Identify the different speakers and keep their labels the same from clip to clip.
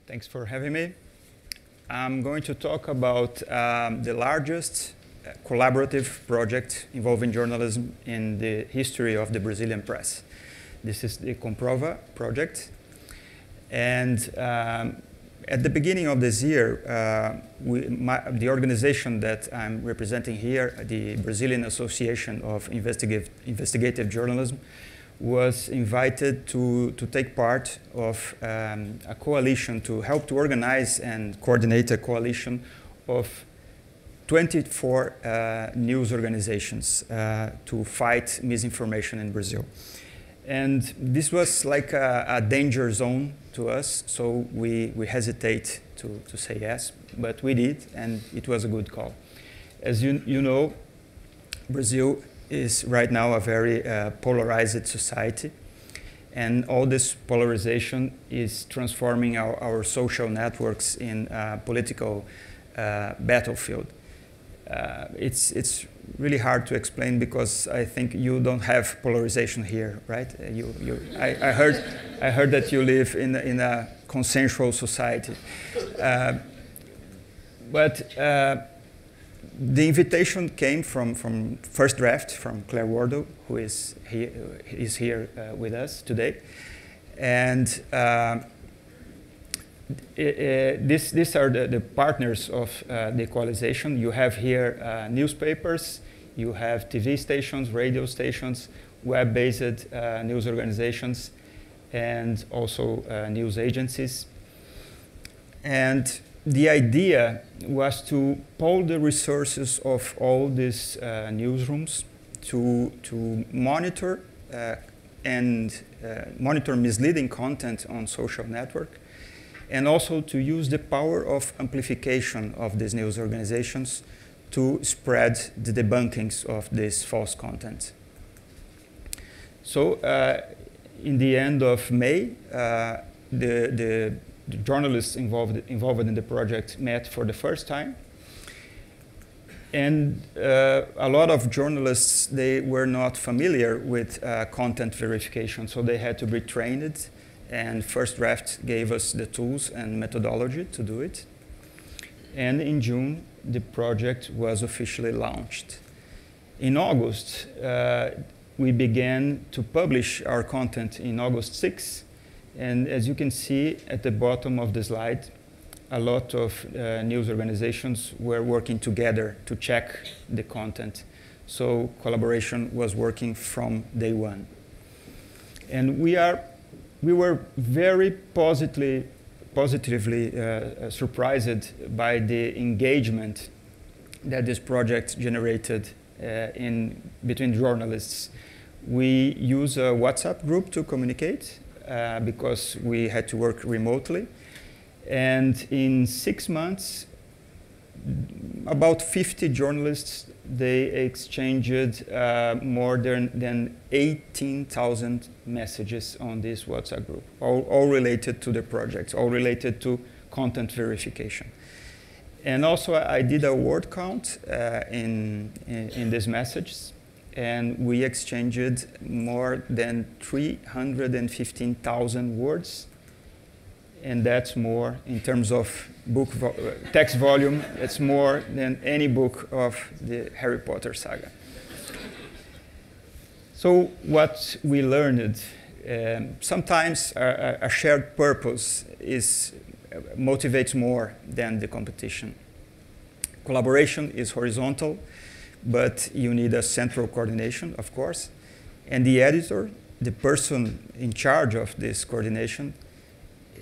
Speaker 1: Thanks for having me. I'm going to talk about the largest collaborative project involving journalism in the history of the Brazilian press. This is the Comprova project. And at the beginning of this year, the organization that I'm representing here, the Brazilian Association of Investigative Journalism, was invited to take part of a coalition to help to organize and coordinate a coalition of 24 news organizations to fight misinformation in Brazil. And this was like a danger zone to us, so we hesitate to say yes, but we did, and it was a good call. As you know, Brazil is right now a very polarized society, and all this polarization is transforming our social networks in a political battlefield. It's really hard to explain because I think you don't have polarization here, right? I heard that you live in a consensual society, but the invitation came from First Draft, from Claire Wardle, who is here with us today. And these are the partners of the equalization. You have here newspapers, you have TV stations, radio stations, web-based news organizations, and also news agencies. And the idea was to pool the resources of all these newsrooms to monitor monitor misleading content on social network, and also to use the power of amplification of these news organizations to spread the debunkings of this false content. So in the end of May, the journalists involved in the project met for the first time. And a lot of journalists, they were not familiar with content verification, so they had to be trained. And First Draft gave us the tools and methodology to do it. And in June, the project was officially launched. In August, we began to publish our content in August 6th. And as you can see at the bottom of the slide, a lot of news organizations were working together to check the content. So collaboration was working from day one. And we were very positively surprised by the engagement that this project generated between journalists. We use a WhatsApp group to communicate because we had to work remotely. And in 6 months, about 50 journalists, they exchanged more than 18,000 messages on this WhatsApp group, all related to the project, all related to content verification. And also, I did a word count in these messages, and we exchanged more than 315,000 words. And that's more, in terms of text volume, it's more than any book of the Harry Potter saga. So what we learned, sometimes a shared purpose motivates more than the competition. Collaboration is horizontal, but you need a central coordination, of course. And the editor, the person in charge of this coordination,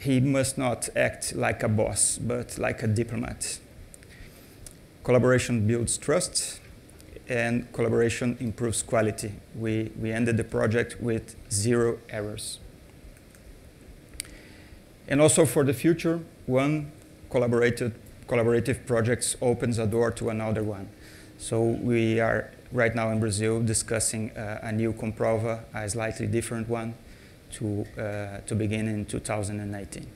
Speaker 1: he must not act like a boss, but like a diplomat. Collaboration builds trust, and collaboration improves quality. We ended the project with 0 errors. And also for the future, one collaborative project opens a door to another one. So we are right now in Brazil discussing a new Comprova, a slightly different one, to begin in 2019.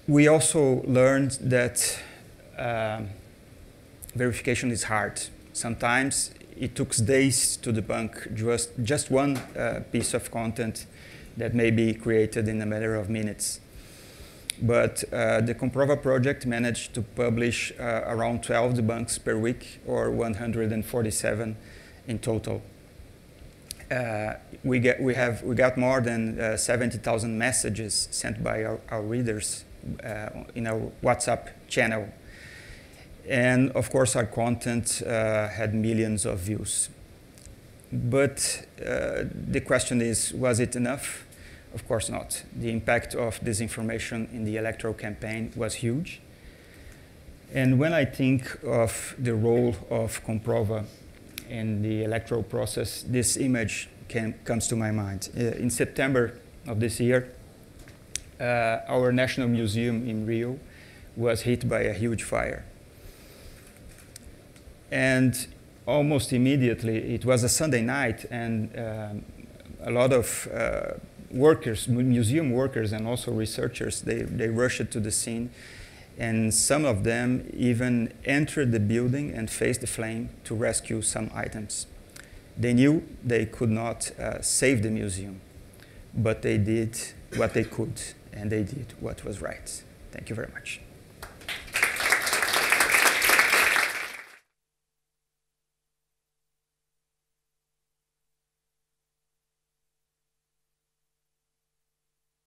Speaker 1: We also learned that verification is hard. Sometimes it took days to debunk just one piece of content that may be created in a matter of minutes. But the Comprova project managed to publish around 12 debunks per week, or 147 in total. We got more than 70,000 messages sent by our readers in our WhatsApp channel. And of course, our content had millions of views. But the question is, was it enough? Of course not. The impact of disinformation in the electoral campaign was huge. And when I think of the role of Comprova in the electoral process, this image comes to my mind. In September of this year, our National Museum in Rio was hit by a huge fire. And almost immediately, it was a Sunday night, and a lot of workers, museum workers and also researchers, they rushed to the scene, and some of them even entered the building and faced the flame to rescue some items. They knew they could not save the museum, but they did what they could, and they did what was right. Thank you very much.